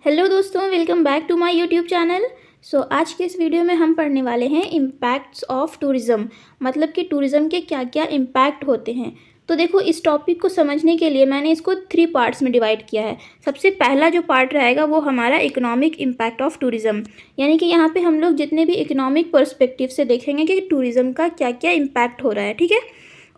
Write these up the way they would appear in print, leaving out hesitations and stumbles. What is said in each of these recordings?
Hello दोस्तों, welcome back to my YouTube channel. आज के इस वीडियो में हम पढ़ने वाले हैं इम्पैक्ट्स ऑफ टूरिज़्म। मतलब कि टूरिज़्म के क्या क्या इम्पैक्ट होते हैं। तो देखो, इस टॉपिक को समझने के लिए मैंने इसको 3 पार्ट्स में डिवाइड किया है। सबसे पहला जो पार्ट रहेगा वो हमारा इकोनॉमिक इम्पैक्ट ऑफ टूरिज़्म, यानी कि यहाँ पे हम लोग जितने भी इकोनॉमिक पर्सपेक्टिव से देखेंगे कि टूरिज़्म का क्या क्या इम्पैक्ट हो रहा है, ठीक है।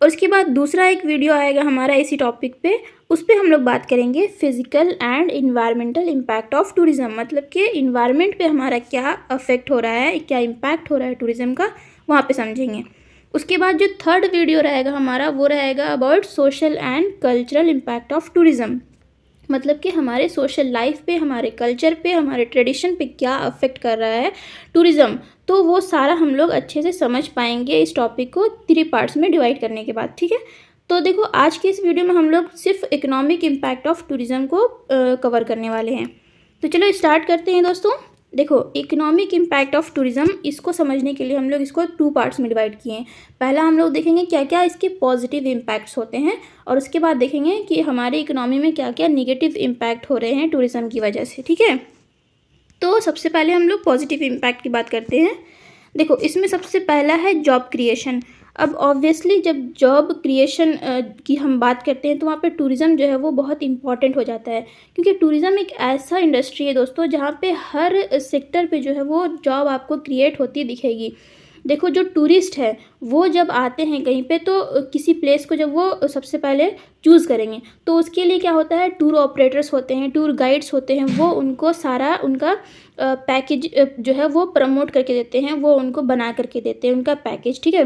और उसके बाद दूसरा एक वीडियो आएगा हमारा इसी टॉपिक पे, उस पर हम लोग बात करेंगे physical and environmental impact of tourism. मतलब कि इन्वायरमेंट पे हमारा क्या अफेक्ट हो रहा है, क्या इम्पैक्ट हो रहा है टूरिज़्म का, वहाँ पे समझेंगे। उसके बाद जो थर्ड वीडियो रहेगा हमारा वो रहेगा about social and cultural impact of tourism. मतलब कि हमारे सोशल लाइफ पे, हमारे कल्चर पे, हमारे ट्रेडिशन पे क्या अफेक्ट कर रहा है टूरिज़्म। तो वो सारा हम लोग अच्छे से समझ पाएंगे इस टॉपिक को 3 पार्ट्स में डिवाइड करने के बाद, ठीक है। तो देखो, आज के इस वीडियो में हम लोग सिर्फ इकोनॉमिक इम्पैक्ट ऑफ टूरिज़्म को कवर करने वाले हैं। तो चलो स्टार्ट करते हैं दोस्तों। देखो, इकोनॉमिक इम्पैक्ट ऑफ टूरिज़्म, इसको समझने के लिए हम लोग इसको 2 पार्ट्स में डिवाइड किए हैं। पहला हम लोग देखेंगे क्या क्या इसके पॉजिटिव इम्पैक्ट्स होते हैं, और उसके बाद देखेंगे कि हमारी इकोनॉमी में क्या क्या निगेटिव इम्पैक्ट हो रहे हैं टूरिज़्म की वजह से, ठीक है। तो सबसे पहले हम लोग पॉजिटिव इम्पैक्ट की बात करते हैं। देखो, इसमें सबसे पहला है जॉब क्रिएशन। अब ऑब्वियसली जब जॉब क्रिएशन की हम बात करते हैं तो वहाँ पे टूरिज़्म जो है वो बहुत इंपॉर्टेंट हो जाता है, क्योंकि टूरिज़्म एक ऐसा इंडस्ट्री है दोस्तों जहाँ पे हर सेक्टर पे जो है वो जॉब आपको क्रिएट होती दिखेगी। देखो, जो टूरिस्ट है वो जब आते हैं कहीं पे तो किसी प्लेस को जब वो सबसे पहले चूज़ करेंगे तो उसके लिए क्या होता है, टूर ऑपरेटर्स होते हैं, टूर गाइड्स होते हैं, वो उनको सारा उनका पैकेज जो है वो प्रमोट करके देते हैं, वो उनको बना करके देते हैं उनका पैकेज, ठीक है।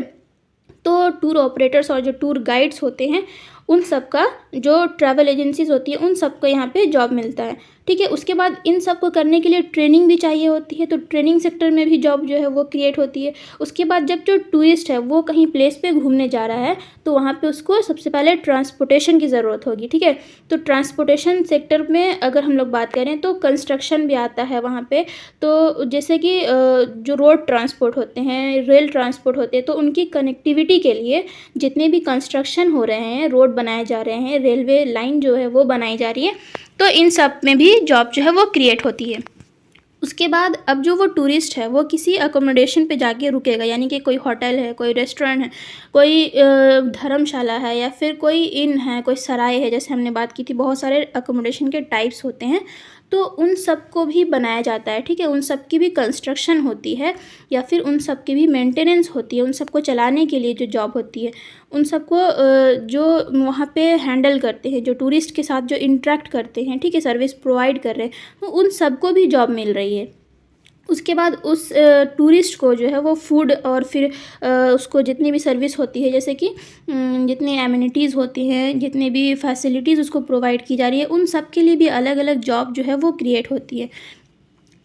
तो टूर ऑपरेटर्स और जो टूर गाइड्स होते हैं उन सब का, जो ट्रैवल एजेंसीज होती है उन सबको यहाँ पे जॉब मिलता है, ठीक है। उसके बाद इन सब को करने के लिए ट्रेनिंग भी चाहिए होती है, तो ट्रेनिंग सेक्टर में भी जॉब जो है वो क्रिएट होती है। उसके बाद जब जो टूरिस्ट है वो कहीं प्लेस पे घूमने जा रहा है तो वहाँ पे उसको सबसे पहले ट्रांसपोर्टेशन की ज़रूरत होगी, ठीक है। तो ट्रांसपोर्टेशन सेक्टर में अगर हम लोग बात करें तो कंस्ट्रक्शन भी आता है वहाँ पे। तो जैसे कि जो रोड ट्रांसपोर्ट होते हैं, रेल ट्रांसपोर्ट होते हैं, तो उनकी कनेक्टिविटी के लिए जितने भी कंस्ट्रक्शन हो रहे हैं, रोड बनाए जा रहे हैं, रेलवे लाइन जो है वो बनाई जा रही है, तो इन सब में भी जॉब जो है वो क्रिएट होती है। उसके बाद अब जो वो टूरिस्ट है वो किसी अकोमोडेशन पे जाके रुकेगा, यानी कि कोई होटल है, कोई रेस्टोरेंट है, कोई धर्मशाला है, या फिर कोई इन है, कोई सराय है, जैसे हमने बात की थी, बहुत सारे अकोमोडेशन के टाइप्स होते हैं। तो उन सब को भी बनाया जाता है, ठीक है। उन सब की भी कंस्ट्रक्शन होती है, या फिर उन सब की भी मेंटेनेंस होती है, उन सबको चलाने के लिए जो जॉब होती है, उन सबको जो वहाँ पे हैंडल करते हैं, जो टूरिस्ट के साथ जो इंटरेक्ट करते हैं, ठीक है, सर्विस प्रोवाइड कर रहे हैं, तो उन सबको भी जॉब मिल रही है। उसके बाद उस टूरिस्ट को जो है वो फूड और फिर उसको जितनी भी सर्विस होती है, जैसे कि जितनी एमिनिटीज़ होती हैं, जितने भी फैसिलिटीज़ उसको प्रोवाइड की जा रही है, उन सब के लिए भी अलग अलग जॉब जो है वो क्रिएट होती है।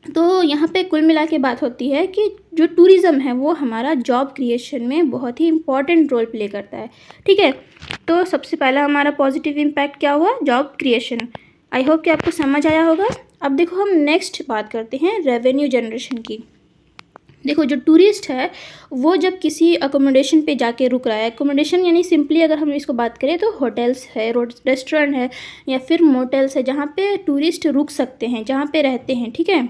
तो यहाँ पे कुल मिला के बात होती है कि जो टूरिज़्म है वो हमारा जॉब क्रिएशन में बहुत ही इम्पॉर्टेंट रोल प्ले करता है, ठीक है। तो सबसे पहला हमारा पॉजिटिव इम्पैक्ट क्या हुआ, जॉब क्रिएशन। आई होप कि आपको समझ आया होगा। अब देखो, हम नेक्स्ट बात करते हैं रेवेन्यू जनरेशन की। देखो, जो टूरिस्ट है वो जब किसी अकोमोडेशन पे जाके रुक रहा है, अकोमोडेशन यानी सिंपली अगर हम इसको बात करें तो होटल्स है, रेस्टोरेंट है, या फिर मोटेल्स है, जहाँ पे टूरिस्ट रुक सकते हैं, जहाँ पे रहते हैं, ठीक है,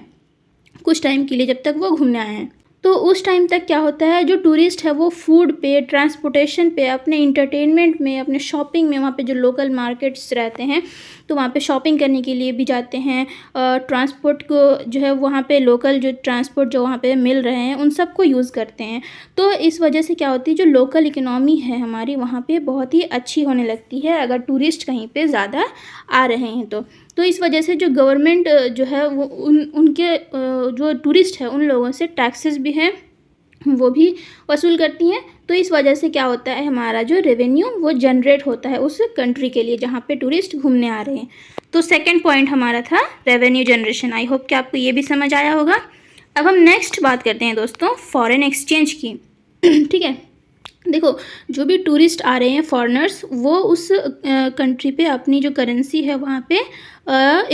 कुछ टाइम के लिए जब तक वो घूमने आए हैं। तो उस टाइम तक क्या होता है, जो टूरिस्ट है वो फूड पे, ट्रांसपोर्टेशन पे, अपने इंटरटेनमेंट में, अपने शॉपिंग में, वहाँ पे जो लोकल मार्केट्स रहते हैं तो वहाँ पे शॉपिंग करने के लिए भी जाते हैं। ट्रांसपोर्ट को जो है वहाँ पे लोकल जो ट्रांसपोर्ट जो वहाँ पे मिल रहे हैं उन सब को यूज़ करते हैं। तो इस वजह से क्या होती है, जो लोकल इकोनॉमी है हमारी वहाँ पे बहुत ही अच्छी होने लगती है अगर टूरिस्ट कहीं पे ज़्यादा आ रहे हैं तो इस वजह से जो गवर्नमेंट जो है वो उनके जो टूरिस्ट है उन लोगों से टैक्सेस भी हैं वो भी वसूल करती हैं। तो इस वजह से क्या होता है, हमारा जो रेवेन्यू वो जनरेट होता है उस कंट्री के लिए जहाँ पे टूरिस्ट घूमने आ रहे हैं। तो सेकंड पॉइंट हमारा था रेवेन्यू जनरेशन। आई होप कि आपको ये भी समझ आया होगा। अब हम नेक्स्ट बात करते हैं दोस्तों फॉरेन एक्सचेंज की। ठीक है, देखो, जो भी टूरिस्ट आ रहे हैं फॉरेनर्स, वो उस कंट्री पे अपनी जो करेंसी है वहाँ पे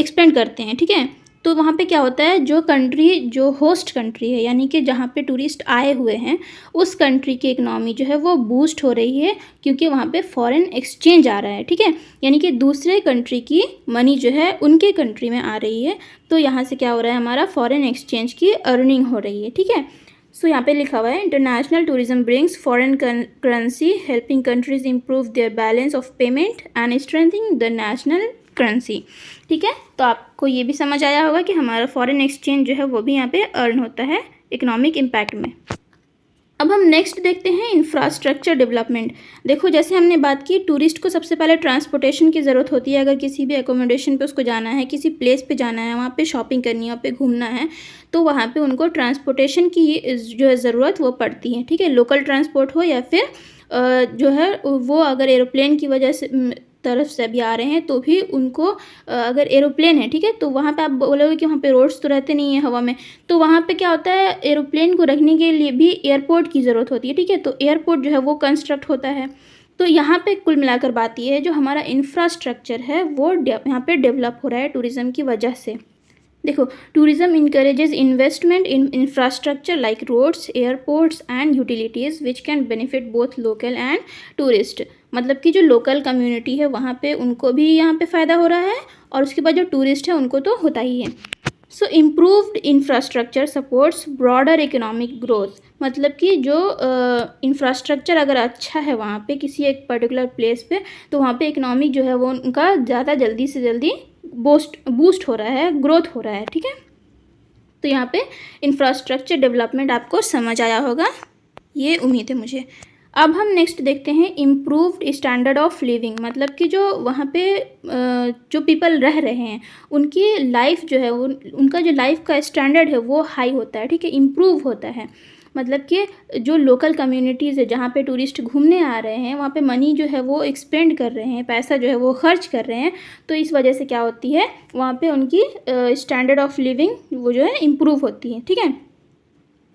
एक्सपेंड करते हैं, ठीक है। तो वहाँ पे क्या होता है, जो कंट्री जो होस्ट कंट्री है यानी कि जहाँ पे टूरिस्ट आए हुए हैं उस कंट्री की इकनॉमी जो है वो बूस्ट हो रही है, क्योंकि वहाँ पे फॉरेन एक्सचेंज आ रहा है, ठीक है। यानी कि दूसरे कंट्री की मनी जो है उनके कंट्री में आ रही है, तो यहाँ से क्या हो रहा है, हमारा फॉरेन एक्सचेंज की अर्निंग हो रही है, ठीक है। सो यहाँ पे लिखा हुआ है international tourism brings foreign currency helping countries improve their balance of payment and strengthening the national currency, ठीक है। तो आपको ये भी समझ आया होगा कि हमारा फॉरेन एक्सचेंज जो है वो भी यहाँ पे अर्न होता है इकोनॉमिक इम्पैक्ट में। अब हम नेक्स्ट देखते हैं इंफ्रास्ट्रक्चर डेवलपमेंट। देखो जैसे हमने बात की, टूरिस्ट को सबसे पहले ट्रांसपोर्टेशन की ज़रूरत होती है। अगर किसी भी एकोमोडेशन पे उसको जाना है, किसी प्लेस पे जाना है, वहाँ पे शॉपिंग करनी है, वहाँ पे घूमना है, तो वहाँ पे उनको ट्रांसपोर्टेशन की जो है ज़रूरत वो पड़ती है, ठीक है। लोकल ट्रांसपोर्ट हो या फिर जो है वो अगर एरोप्लेन की वजह से तरफ से भी आ रहे हैं तो भी उनको अगर एरोप्लेन है, ठीक है, तो वहाँ पे आप बोलोगे कि वहाँ पे रोड्स तो रहते नहीं है हवा में, तो वहाँ पे क्या होता है, एरोप्लेन को रखने के लिए भी एयरपोर्ट की ज़रूरत होती है, ठीक है। तो एयरपोर्ट जो है वो कंस्ट्रक्ट होता है। तो यहाँ पे कुल मिलाकर बात ये है, जो हमारा इंफ्रास्ट्रक्चर है वो यहाँ पे डेवलप हो रहा है टूरिज़्म की वजह से। देखो, tourism encourages investment in infrastructure like roads, airports and utilities which can benefit both local and tourist. मतलब कि जो लोकल कम्युनिटी है वहाँ पे उनको भी यहाँ पे फ़ायदा हो रहा है, और उसके बाद जो टूरिस्ट है उनको तो होता ही है। So improved infrastructure supports broader economic growth. मतलब कि जो इंफ्रास्ट्रक्चर अगर अच्छा है वहाँ पे किसी एक पर्टिकुलर प्लेस पे, तो वहाँ पे इकोनॉमिक जो है वो उनका ज़्यादा जल्दी से जल्दी बूस्ट हो रहा है, ग्रोथ हो रहा है, ठीक है। तो यहाँ पे इंफ्रास्ट्रक्चर डेवलपमेंट आपको समझ आया होगा, ये उम्मीद है मुझे। अब हम नेक्स्ट देखते हैं इम्प्रूव्ड स्टैंडर्ड ऑफ लिविंग। मतलब कि जो वहाँ पे जो पीपल रह रहे हैं उनकी लाइफ जो है वो, उनका जो लाइफ का स्टैंडर्ड है वो हाई होता है, ठीक है, इम्प्रूव होता है। मतलब कि जो लोकल कम्युनिटीज़ है जहाँ पे टूरिस्ट घूमने आ रहे हैं वहाँ पे मनी जो है वो एक्सपेंड कर रहे हैं, पैसा जो है वो खर्च कर रहे हैं, तो इस वजह से क्या होती है, वहाँ पे उनकी स्टैंडर्ड ऑफ लिविंग वो जो है इम्प्रूव होती है, ठीक है।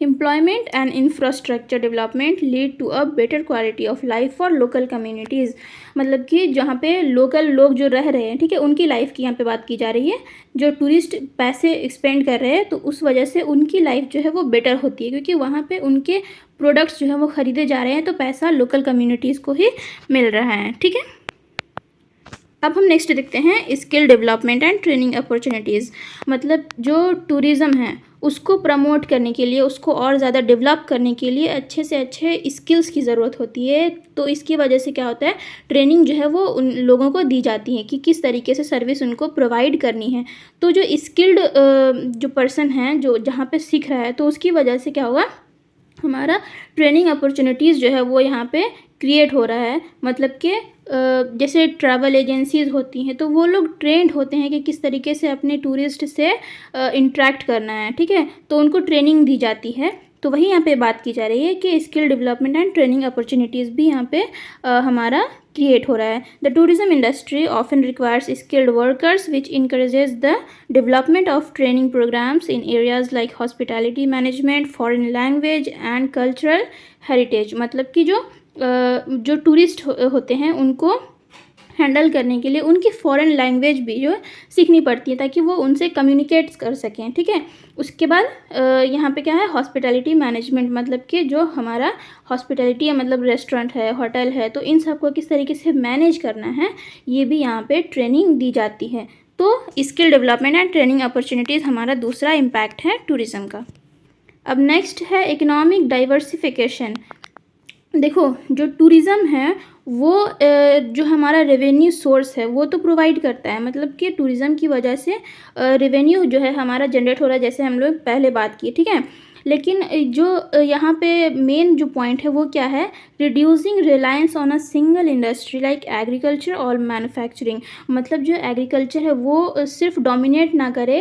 Employment and infrastructure development lead to a better quality of life for local communities. मतलब कि जहाँ पे लोकल लोग जो रह रहे हैं, ठीक है, उनकी लाइफ की यहाँ पे बात की जा रही है। जो टूरिस्ट पैसे एक्सपेंड कर रहे हैं तो उस वजह से उनकी लाइफ जो है वो बेटर होती है, क्योंकि वहाँ पे उनके प्रोडक्ट्स जो है वो ख़रीदे जा रहे हैं, तो पैसा लोकल कम्युनिटीज़ को ही मिल रहा है, ठीक है। अब हम नेक्स्ट देखते हैं skill development and training opportunities. मतलब जो टूरिज़्म है उसको प्रमोट करने के लिए, उसको और ज़्यादा डेवलप करने के लिए अच्छे से अच्छे स्किल्स की ज़रूरत होती है। तो इसकी वजह से क्या होता है, ट्रेनिंग जो है वो उन लोगों को दी जाती है कि किस तरीके से सर्विस उनको प्रोवाइड करनी है। तो जो स्किल्ड जो पर्सन है जो जहाँ पे सीख रहा है, तो उसकी वजह से क्या होगा, हमारा ट्रेनिंग अपॉर्चुनिटीज़ जो है वो यहाँ पे क्रिएट हो रहा है। मतलब कि जैसे ट्रैवल एजेंसीज़ होती हैं तो वो लोग ट्रेंड होते हैं कि किस तरीके से अपने टूरिस्ट से इंटरेक्ट करना है, ठीक है, तो उनको ट्रेनिंग दी जाती है। तो वही यहाँ पे बात की जा रही है कि skill development and training opportunities भी यहाँ पे हमारा क्रिएट हो रहा है। The tourism industry often requires skilled workers which encourages the development of training programmes in areas like hospitality management, foreign language and cultural heritage. मतलब कि जो टूरिस्ट होते हैं उनको हैंडल करने के लिए उनकी फ़ॉरेन लैंग्वेज भी जो सीखनी पड़ती है ताकि वो उनसे कम्युनिकेट कर सकें, ठीक है। उसके बाद यहाँ पे क्या है, हॉस्पिटैलिटी मैनेजमेंट। मतलब कि जो हमारा हॉस्पिटैलिटी है, मतलब रेस्टोरेंट है, होटल है, तो इन सबको किस तरीके से मैनेज करना है ये भी यहाँ पे ट्रेनिंग दी जाती है। तो skill development and training opportunities हमारा दूसरा इम्पैक्ट है टूरिज़्म का। अब नेक्स्ट है इकोनॉमिक डाइवर्सिफिकेशन। देखो, जो टूरिज़्म है वो जो हमारा रेवेन्यू सोर्स है वो तो प्रोवाइड करता है। मतलब कि टूरिज़्म की वजह से रेवेन्यू जो है हमारा जनरेट हो रहा है, जैसे हम लोग पहले बात की, ठीक है। लेकिन जो यहाँ पे मेन जो पॉइंट है वो क्या है, reducing reliance on a single industry like agriculture और मैन्युफैक्चरिंग। मतलब जो एग्रीकल्चर है वो सिर्फ डोमिनेट ना करे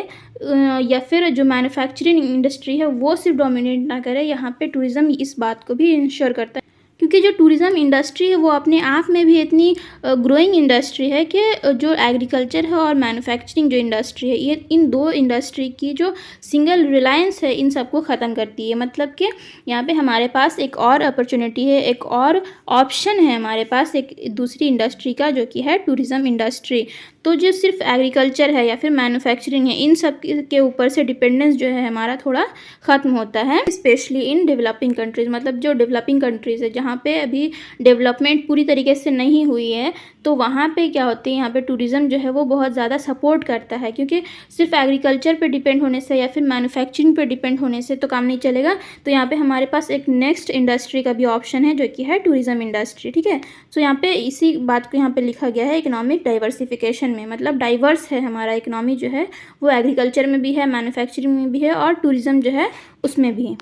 या फिर जो मैन्युफैक्चरिंग इंडस्ट्री है वो सिर्फ डोमिनेट ना करे, यहाँ पे टूरिज़्म इस बात को भी इंश्योर करता है। क्योंकि जो टूरिज़्म इंडस्ट्री है वो अपने आप में भी इतनी ग्रोइंग इंडस्ट्री है कि जो एग्रीकल्चर है और मैन्युफैक्चरिंग जो इंडस्ट्री है, ये इन दो इंडस्ट्री की जो सिंगल रिलायंस है इन सबको ख़त्म करती है। मतलब कि यहाँ पे हमारे पास एक और अपॉर्चुनिटी है, एक और ऑप्शन है हमारे पास एक दूसरी इंडस्ट्री का, जो कि है टूरिज़्म इंडस्ट्री। तो जो सिर्फ एग्रीकल्चर है या फिर मैन्युफैक्चरिंग है, इन सब के ऊपर से डिपेंडेंस जो है हमारा थोड़ा ख़त्म होता है, स्पेशली इन डेवलपिंग कंट्रीज़। मतलब जो डेवलपिंग कंट्रीज़ है जहाँ पे अभी डेवलपमेंट पूरी तरीके से नहीं हुई है, तो वहाँ पे क्या होती है, यहाँ पे टूरिज़्म जो है वो बहुत ज़्यादा सपोर्ट करता है, क्योंकि सिर्फ एग्रीकल्चर पे डिपेंड होने से या फिर मैन्युफैक्चरिंग पे डिपेंड होने से तो काम नहीं चलेगा। तो यहाँ पे हमारे पास एक नेक्स्ट इंडस्ट्री का भी ऑप्शन है जो कि है टूरिज़्म इंडस्ट्री, ठीक है। सो यहाँ पे इसी बात को यहाँ पे लिखा गया है इकोनॉमिक डाइवर्सिफिकेशन में, मतलब डाइवर्स है हमारा इकोनॉमी जो है वो, एग्रीकल्चर में भी है, मैन्युफैक्चरिंग में भी है और टूरिज़्म जो है उसमें भी है।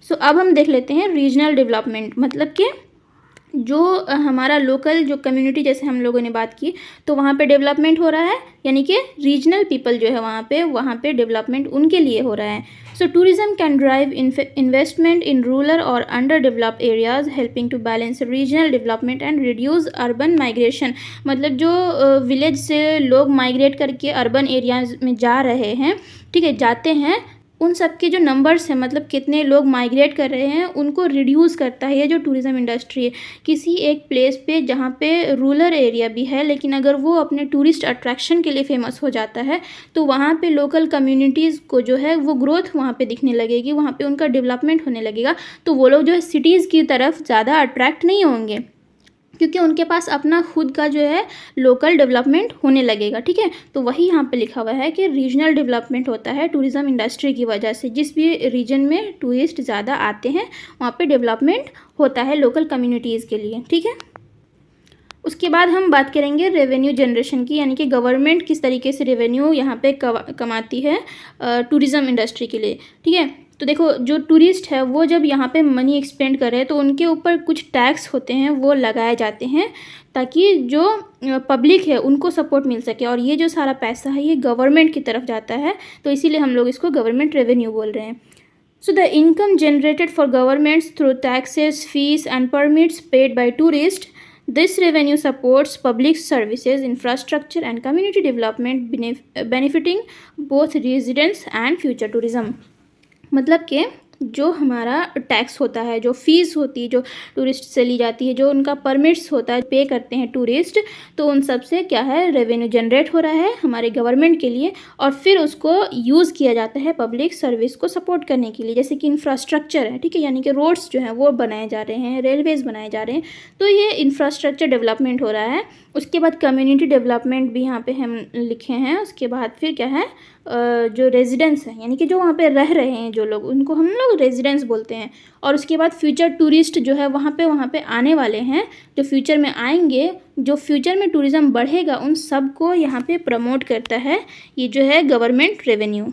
सो अब हम देख लेते हैं रीजनल डेवलपमेंट, मतलब कि जो हमारा लोकल जो कम्युनिटी, जैसे हम लोगों ने बात की, तो वहाँ पे डेवलपमेंट हो रहा है, यानी कि रीजनल पीपल जो है वहाँ पे डेवलपमेंट उनके लिए हो रहा है। So tourism can drive investment in rural और underdeveloped areas, helping to balance regional development and reduce urban migration. मतलब जो विलेज से लोग माइग्रेट करके अर्बन एरियाज में जा रहे हैं, ठीक है, जाते हैं, उन सब के जो नंबर्स हैं, मतलब कितने लोग माइग्रेट कर रहे हैं, उनको रिड्यूस करता है ये जो टूरिज़्म इंडस्ट्री है। किसी एक प्लेस पे जहाँ पे रूरल एरिया भी है, लेकिन अगर वो अपने टूरिस्ट अट्रैक्शन के लिए फेमस हो जाता है, तो वहाँ पे लोकल कम्युनिटीज़ को जो है वो ग्रोथ वहाँ पे दिखने लगेगी, वहाँ पे उनका डेवलपमेंट होने लगेगा। तो वो लोग जो है सिटीज़ की तरफ ज़्यादा अट्रैक्ट नहीं होंगे, क्योंकि उनके पास अपना खुद का जो है लोकल डेवलपमेंट होने लगेगा, ठीक है। तो वही यहाँ पे लिखा हुआ है कि रीजनल डेवलपमेंट होता है टूरिज़्म इंडस्ट्री की वजह से। जिस भी रीजन में टूरिस्ट ज़्यादा आते हैं वहाँ पे डेवलपमेंट होता है लोकल कम्युनिटीज़ के लिए, ठीक है। उसके बाद हम बात करेंगे रेवेन्यू जनरेशन की, यानी कि गवर्नमेंट किस तरीके से रेवेन्यू यहाँ पे कमाती है टूरिज़्म इंडस्ट्री के लिए, ठीक है। तो देखो, जो टूरिस्ट है वो जब यहाँ पे मनी एक्सपेंड कर रहे हैं तो उनके ऊपर कुछ टैक्स होते हैं वो लगाए जाते हैं, ताकि जो पब्लिक है उनको सपोर्ट मिल सके, और ये जो सारा पैसा है ये गवर्नमेंट की तरफ जाता है, तो इसीलिए हम लोग इसको गवर्नमेंट रेवेन्यू बोल रहे हैं। So the income generated for governments through taxes, fees and permits paid by tourists, this revenue supports public services, infrastructure and community development, benefiting both residents and future tourism. मतलब कि जो हमारा tax होता है, जो फ़ीस होती है जो टूरिस्ट से ली जाती है, जो उनका परमिट्स होता है पे करते हैं टूरिस्ट, तो उन सब से क्या है, रेवेन्यू जनरेट हो रहा है हमारे गवर्नमेंट के लिए, और फिर उसको यूज़ किया जाता है पब्लिक सर्विस को सपोर्ट करने के लिए, जैसे कि इंफ्रास्ट्रक्चर है, ठीक है, यानी कि रोड्स जो हैं वो बनाए जा रहे हैं, रेलवेज़ बनाए जा रहे हैं, तो ये इंफ्रास्ट्रक्चर डेवलपमेंट हो रहा है। उसके बाद कम्युनिटी डेवलपमेंट भी यहाँ पे हम लिखे हैं। उसके बाद फिर क्या है, जो रेजिडेंट्स हैं, यानी कि जो वहाँ पे रह रहे हैं जो लोग, उनको हम लोग रेजिडेंट्स बोलते हैं। और उसके बाद फ्यूचर टूरिस्ट जो है वहाँ पे आने वाले हैं, जो फ्यूचर में आएंगे, जो फ्यूचर में टूरिज़्म बढ़ेगा, उन सब को यहाँ पे प्रमोट करता है ये जो है गवर्नमेंट रेवेन्यू।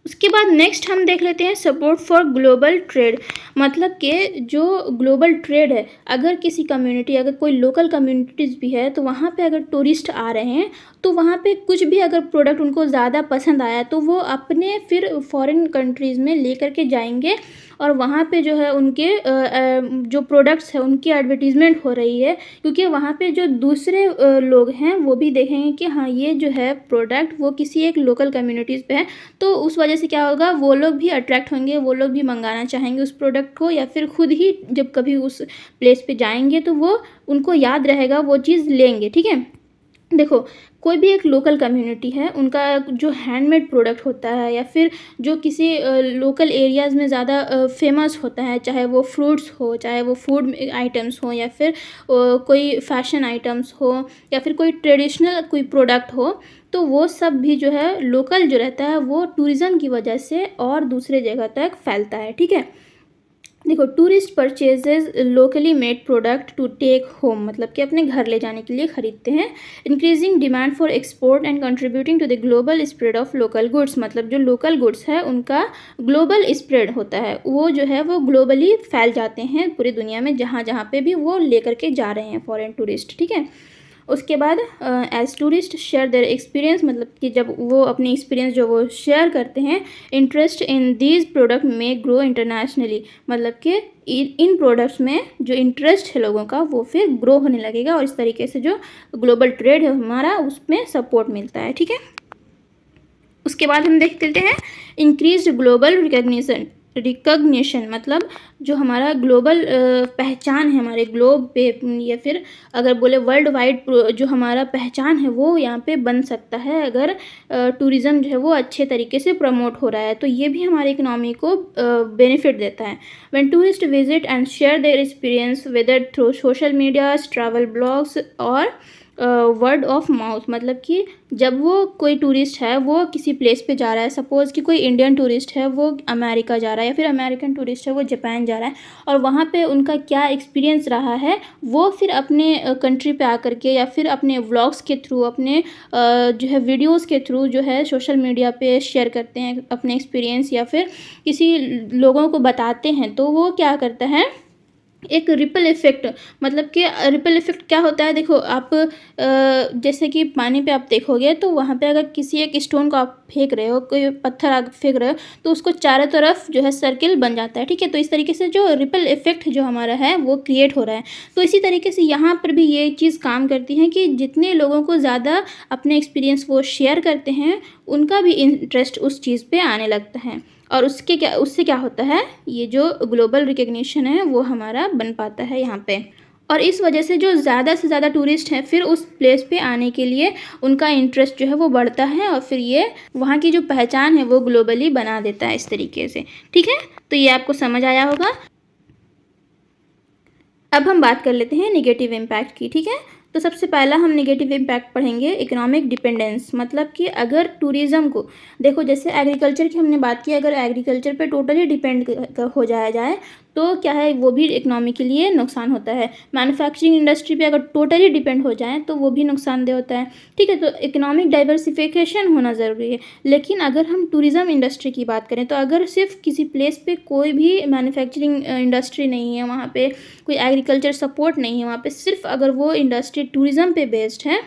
उसके बाद नेक्स्ट हम देख लेते हैं सपोर्ट फॉर ग्लोबल ट्रेड। मतलब कि जो ग्लोबल ट्रेड है, अगर किसी कम्युनिटी, अगर कोई लोकल कम्युनिटीज़ भी है, तो वहाँ पे अगर टूरिस्ट आ रहे हैं तो वहाँ पे कुछ भी अगर प्रोडक्ट उनको ज़्यादा पसंद आया तो वो अपने फिर फॉरेन कंट्रीज़ में लेकर के जाएंगे, और वहाँ पे जो है उनके जो प्रोडक्ट्स हैं उनकी एडवर्टीज़मेंट हो रही है, क्योंकि वहाँ पे जो दूसरे लोग हैं वो भी देखेंगे कि हाँ ये जो है प्रोडक्ट वो किसी एक लोकल कम्युनिटीज़ पे है, तो उस वजह से क्या होगा, वो लोग भी अट्रैक्ट होंगे, वो लोग भी मंगाना चाहेंगे उस प्रोडक्ट को, या फिर खुद ही जब कभी उस प्लेस पे जाएंगे तो वो उनको याद रहेगा, वो चीज़ लेंगे, ठीक है। देखो, कोई भी एक लोकल कम्युनिटी है, उनका जो हैंडमेड प्रोडक्ट होता है या फिर जो किसी लोकल एरियाज़ में ज़्यादा फेमस होता है, चाहे वो फ्रूट्स हो, चाहे वो फूड आइटम्स हो, या फिर कोई फैशन आइटम्स हो, या फिर कोई ट्रेडिशनल कोई प्रोडक्ट हो, तो वो सब भी जो है लोकल जो रहता है वो टूरिज़्म की वजह से और दूसरे जगह तक फैलता है, ठीक है। देखो, tourist purchases locally made product to take home, मतलब कि अपने घर ले जाने के लिए ख़रीदते हैं। Increasing demand for export and contributing to the global spread of local goods, मतलब जो लोकल गुड्स है उनका ग्लोबल स्प्रेड होता है, वो जो है वो ग्लोबली फैल जाते हैं पूरी दुनिया में, जहाँ जहाँ पे भी वो लेकर के जा रहे हैं फॉरेन टूरिस्ट, ठीक है। उसके बाद as tourist share their experience, मतलब कि जब वो अपनी एक्सपीरियंस जो वो शेयर करते हैं, इंटरेस्ट इन दीज प्रोडक्ट में ग्रो इंटरनेशनली, मतलब कि इन प्रोडक्ट्स में जो इंटरेस्ट है लोगों का वो फिर ग्रो होने लगेगा, और इस तरीके से जो ग्लोबल ट्रेड है हमारा उसमें सपोर्ट मिलता है, ठीक है। उसके बाद हम देख लेते हैं इंक्रीज्ड ग्लोबल रिकग्निशन। रिकग्निशन मतलब जो हमारा ग्लोबल पहचान है हमारे ग्लोब पे, या फिर अगर बोले वर्ल्ड वाइड जो हमारा पहचान है वो यहाँ पे बन सकता है अगर टूरिज़्म जो है वो अच्छे तरीके से प्रमोट हो रहा है। तो ये भी हमारे इकोनॉमी को बेनिफिट देता है। When tourist visit and share their experience whether through social medias, travel blogs और वर्ड ऑफ माउथ, मतलब कि जब वो कोई टूरिस्ट है वो किसी प्लेस पे जा रहा है, सपोज़ कि कोई इंडियन टूरिस्ट है वो अमेरिका जा रहा है, या फिर अमेरिकन टूरिस्ट है वो जापान जा रहा है, और वहाँ पे उनका क्या एक्सपीरियंस रहा है वो फिर अपने कंट्री पे आकर के या फिर अपने व्लॉग्स के थ्रू, अपने जो है वीडियोज़ के थ्रू जो है सोशल मीडिया पे शेयर करते हैं अपने एक्सपीरियंस, या फिर किसी लोगों को बताते हैं। तो वो क्या करता है, एक रिपल इफ़ेक्ट, मतलब कि रिपल इफ़ेक्ट क्या होता है, देखो आप जैसे कि पानी पे आप देखोगे तो वहाँ पे अगर किसी एक स्टोन को आप फेंक रहे हो, कोई पत्थर आप फेंक रहे हो, तो उसको चारों तरफ जो है सर्किल बन जाता है, ठीक है। तो इस तरीके से जो रिपल इफ़ेक्ट जो हमारा है वो क्रिएट हो रहा है। तो इसी तरीके से यहाँ पर भी ये चीज़ काम करती है कि जितने लोगों को ज़्यादा अपने एक्सपीरियंस वो शेयर करते हैं उनका भी इंटरेस्ट उस चीज़ पे आने लगता है, और उससे क्या होता है, ये जो ग्लोबल रिकग्निशन है वो हमारा बन पाता है यहाँ पे। और इस वजह से जो ज़्यादा से ज़्यादा टूरिस्ट हैं फिर उस प्लेस पे आने के लिए उनका इंटरेस्ट जो है वो बढ़ता है, और फिर ये वहाँ की जो पहचान है वो ग्लोबली बना देता है इस तरीके से, ठीक है। तो ये आपको समझ आया होगा। अब हम बात कर लेते हैं नेगेटिव इम्पैक्ट की, ठीक है। तो सबसे पहला हम नेगेटिव इम्पैक्ट पढ़ेंगे इकोनॉमिक डिपेंडेंस, मतलब कि अगर टूरिज़्म को देखो, जैसे एग्रीकल्चर की हमने बात की, अगर एग्रीकल्चर पे टोटली डिपेंड हो जाया जाए तो क्या है, वो भी इकोनॉमी के लिए नुकसान होता है। मैन्युफैक्चरिंग इंडस्ट्री पे अगर टोटली डिपेंड हो जाए तो वो भी नुकसानदेह होता है, ठीक है। तो इकोनॉमिक डाइवर्सिफिकेशन होना ज़रूरी है। लेकिन अगर हम टूरिज़्म इंडस्ट्री की बात करें तो अगर सिर्फ किसी प्लेस पे कोई भी मैन्युफैक्चरिंग इंडस्ट्री नहीं है, वहाँ पे कोई एग्रीकल्चर सपोर्ट नहीं है, वहाँ पे सिर्फ अगर वो इंडस्ट्री टूरिज़्म पे बेस्ड है,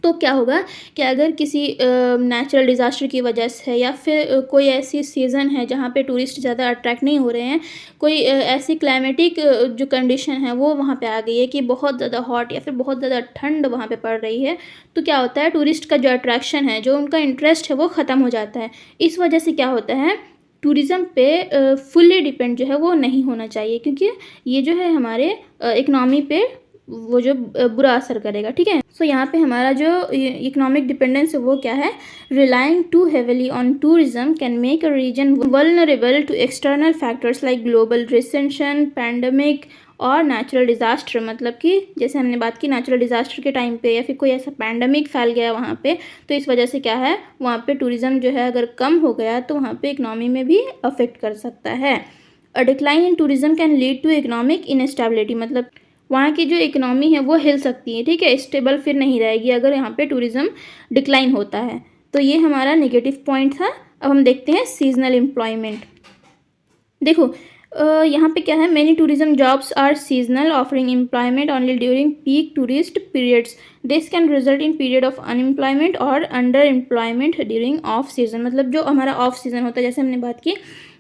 तो क्या होगा कि अगर किसी नेचुरल डिज़ास्टर की वजह से, या फिर कोई ऐसी सीज़न है जहाँ पे टूरिस्ट ज़्यादा अट्रैक्ट नहीं हो रहे हैं, कोई ऐसी क्लाइमेटिक जो कंडीशन है वो वहाँ पे आ गई है कि बहुत ज़्यादा हॉट या फिर बहुत ज़्यादा ठंड वहाँ पे पड़ रही है, तो क्या होता है, टूरिस्ट का जो अट्रैक्शन है, जो उनका इंटरेस्ट है वो ख़त्म हो जाता है। इस वजह से क्या होता है, टूरिज़्म पे फुल्ली डिपेंड जो है वो नहीं होना चाहिए, क्योंकि ये जो है हमारे इकनॉमी पे वो जो बुरा असर करेगा, ठीक है। सो यहाँ पे हमारा जो इकोनॉमिक डिपेंडेंस है वो क्या है, relying too heavily on tourism can make a region vulnerable to external factors like global recession, pandemic और नेचुरल डिज़ास्टर। मतलब कि जैसे हमने बात की नेचुरल डिज़ास्टर के टाइम पे, या फिर कोई ऐसा पैंडमिक फैल गया वहाँ पे, तो इस वजह से क्या है, वहाँ पे टूरिज़्म जो है अगर कम हो गया तो वहाँ पे इकनॉमी में भी अफेक्ट कर सकता है। A decline in tourism can lead to economic instability, मतलब वहाँ की जो इकोनॉमी है वो हिल सकती है, ठीक है, स्टेबल फिर नहीं रहेगी अगर यहाँ पे टूरिज़्म डिक्लाइन होता है। तो ये हमारा नेगेटिव पॉइंट था। अब हम देखते हैं सीजनल एम्प्लॉयमेंट। देखो यहाँ पे क्या है, many tourism jobs are seasonal offering employment only during peak tourist periods. This can result in period of unemployment और underemployment during off season. मतलब जो हमारा ऑफ सीज़न होता है, जैसे हमने बात की,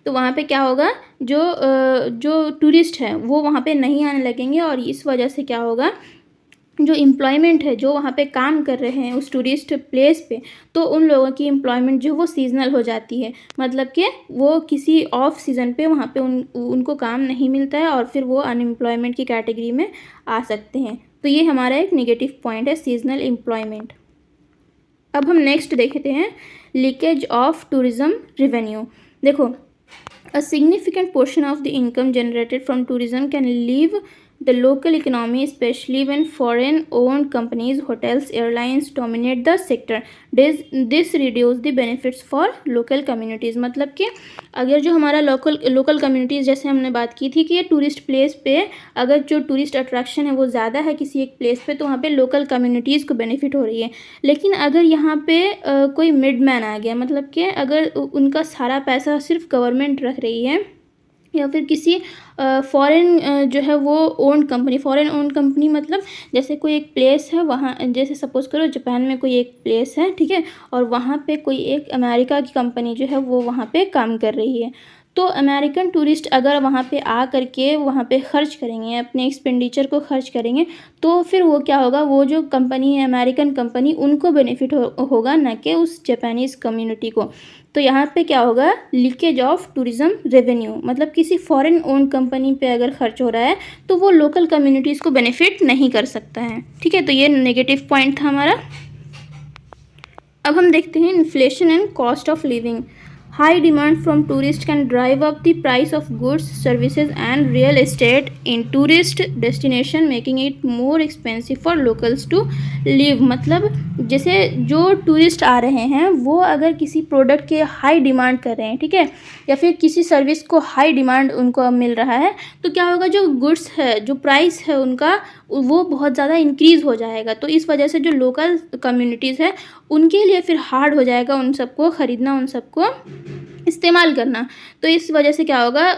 तो वहाँ पे क्या होगा, जो टूरिस्ट है वो वहाँ पे नहीं आने लगेंगे, और इस वजह से क्या होगा, जो एम्प्लॉयमेंट है, जो वहाँ पे काम कर रहे हैं उस टूरिस्ट प्लेस पे, तो उन लोगों की एम्प्लॉयमेंट जो वो सीजनल हो जाती है। मतलब कि वो किसी ऑफ सीज़न पे वहाँ पे उनको काम नहीं मिलता है, और फिर वो अनएम्प्लॉयमेंट की कैटेगरी में आ सकते हैं। तो ये हमारा एक नेगेटिव पॉइंट है, सीजनल एम्प्लॉयमेंट। अब हम नेक्स्ट देखते हैं लीकेज ऑफ टूरिज़्म रेवेन्यू। देखो, a significant portion of the income generated from tourism can leave the local economy, especially when foreign-owned companies, hotels, airlines dominate the sector. This reduce the benefits for local communities. मतलब कि अगर जो हमारा local communities, जैसे हमने बात की थी कि ये टूरिस्ट प्लेस पे अगर जो टूरिस्ट अट्रैक्शन है वो ज़्यादा है किसी एक प्लेस पे, तो वहाँ पे लोकल कम्युनिटीज़ को बेनिफिट हो रही है। लेकिन अगर यहाँ पे कोई मिडमैन आ गया, मतलब कि अगर उनका सारा पैसा सिर्फ गवर्नमेंट रख रही है, या फिर किसी फॉरेन जो है वो owned company, foreign owned company मतलब जैसे कोई एक प्लेस है वहाँ, जैसे सपोज़ करो जापान में कोई एक प्लेस है, ठीक है, और वहाँ पे कोई एक अमेरिका की कंपनी जो है वो वहाँ पे काम कर रही है, तो अमेरिकन टूरिस्ट अगर वहाँ पे आ करके वहाँ पे ख़र्च करेंगे, अपने एक्सपेंडिचर को ख़र्च करेंगे, तो फिर वो क्या होगा, वो जो कंपनी है अमेरिकन कंपनी, उनको बेनिफिट होगा, ना कि उस जापानीज़ कम्युनिटी को। तो यहाँ पे क्या होगा, लीकेज ऑफ टूरिज़्म रेवेन्यू, मतलब किसी फॉरेन ओन कंपनी पे अगर खर्च हो रहा है तो वो लोकल कम्युनिटीज़ को बेनिफिट नहीं कर सकता है। ठीक है, तो ये नेगेटिव पॉइंट था हमारा। अब हम देखते हैं inflation and cost of living. High demand from tourist can drive up the price of goods services and real estate in tourist destination, making it more expensive for locals to live. मतलब जैसे जो tourist आ रहे हैं वो अगर किसी product के high demand कर रहे हैं, ठीक है, या फिर किसी सर्विस को हाई डिमांड उनको मिल रहा है, तो क्या होगा, जो गुड्स है, जो प्राइस है उनका, वो बहुत ज़्यादा इंक्रीज़ हो जाएगा। तो इस वजह से जो लोकल कम्युनिटीज़ है उनके लिए फिर हार्ड हो जाएगा उन सबको ख़रीदना, उन सबको इस्तेमाल करना। तो इस वजह से क्या होगा,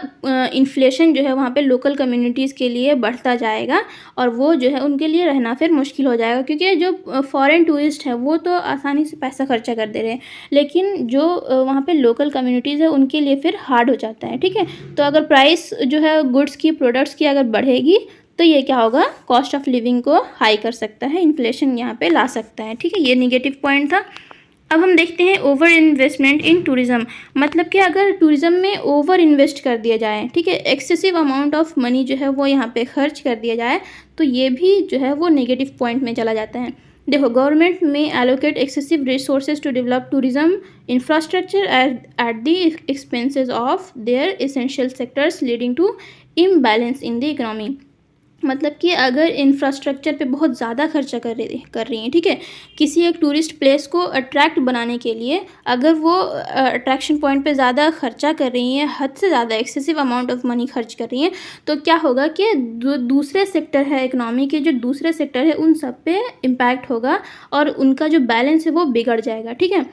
इन्फ्लेशन जो है वहाँ पे लोकल कम्युनिटीज़ के लिए बढ़ता जाएगा और वो जो है उनके लिए रहना फिर मुश्किल हो जाएगा, क्योंकि जो फॉरेन टूरिस्ट है वो तो आसानी से पैसा खर्चा कर दे रहे हैं, लेकिन जो वहाँ पे लोकल कम्युनिटीज़ है उनके लिए फिर हार्ड हो जाता है। ठीक है, तो अगर प्राइस जो है गुड्स की, प्रोडक्ट्स की अगर बढ़ेगी तो ये क्या होगा, कॉस्ट ऑफ लिविंग को हाई कर सकता है, इन्फ्लेशन यहाँ पे ला सकता है। ठीक है, ये निगेटिव पॉइंट था। अब हम देखते हैं ओवर इन्वेस्टमेंट इन टूरिज़्म, मतलब कि अगर टूरिज़्म में ओवर इन्वेस्ट कर दिया जाए, ठीक है, एक्सेसिव अमाउंट ऑफ मनी जो है वो यहाँ पे खर्च कर दिया जाए, तो ये भी जो है वो नेगेटिव पॉइंट में चला जाता है। देखो, government may allocate excessive resources to develop tourism infrastructure at the expenses of their essential sectors, leading to imbalance in the economy. मतलब कि अगर इंफ्रास्ट्रक्चर पे बहुत ज़्यादा खर्चा कर रही हैं, ठीक है, किसी एक टूरिस्ट प्लेस को अट्रैक्ट बनाने के लिए अगर वो अट्रैक्शन पॉइंट पे ज़्यादा खर्चा कर रही हैं, हद से ज़्यादा एक्सेसिव अमाउंट ऑफ मनी खर्च कर रही हैं, तो क्या होगा कि दूसरे सेक्टर है इकोनॉमी के, जो दूसरे सेक्टर है उन सब पे इम्पैक्ट होगा और उनका जो बैलेंस है वो बिगड़ जाएगा। ठीक है,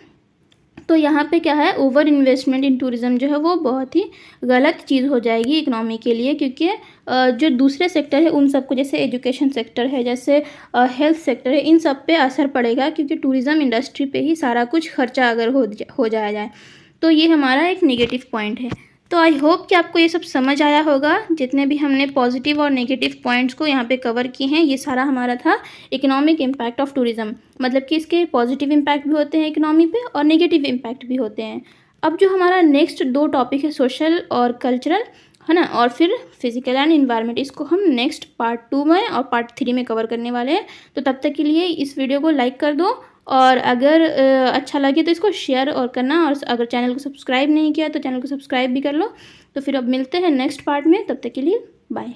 तो यहाँ पे क्या है, ओवर इन्वेस्टमेंट इन टूरिज़्म जो है वो बहुत ही गलत चीज़ हो जाएगी इकोनॉमी के लिए, क्योंकि जो दूसरे सेक्टर है उन सबको, जैसे एजुकेशन सेक्टर है, जैसे हेल्थ सेक्टर है, इन सब पे असर पड़ेगा, क्योंकि टूरिज़्म इंडस्ट्री पे ही सारा कुछ खर्चा अगर हो जाए तो ये हमारा एक नेगेटिव पॉइंट है। तो आई होप कि आपको ये सब समझ आया होगा, जितने भी हमने पॉजिटिव और नेगेटिव पॉइंट्स को यहाँ पे कवर किए हैं, ये सारा हमारा था इकोनॉमिक इम्पैक्ट ऑफ टूरिज़्म। मतलब कि इसके पॉजिटिव इम्पैक्ट भी होते हैं इकोनॉमी पे और नेगेटिव इम्पैक्ट भी होते हैं। अब जो हमारा नेक्स्ट 2 टॉपिक है, सोशल और कल्चरल, है ना, और फिर फिजिकल एंड इन्वायरमेंट, इसको हम नेक्स्ट पार्ट 2 में और पार्ट 3 में कवर करने वाले हैं। तो तब तक के लिए इस वीडियो को लाइक कर दो, और अगर अच्छा लगे तो इसको शेयर और करना, और अगर चैनल को सब्सक्राइब नहीं किया तो चैनल को सब्सक्राइब भी कर लो। तो फिर अब मिलते हैं नेक्स्ट पार्ट में, तब तक के लिए बाय।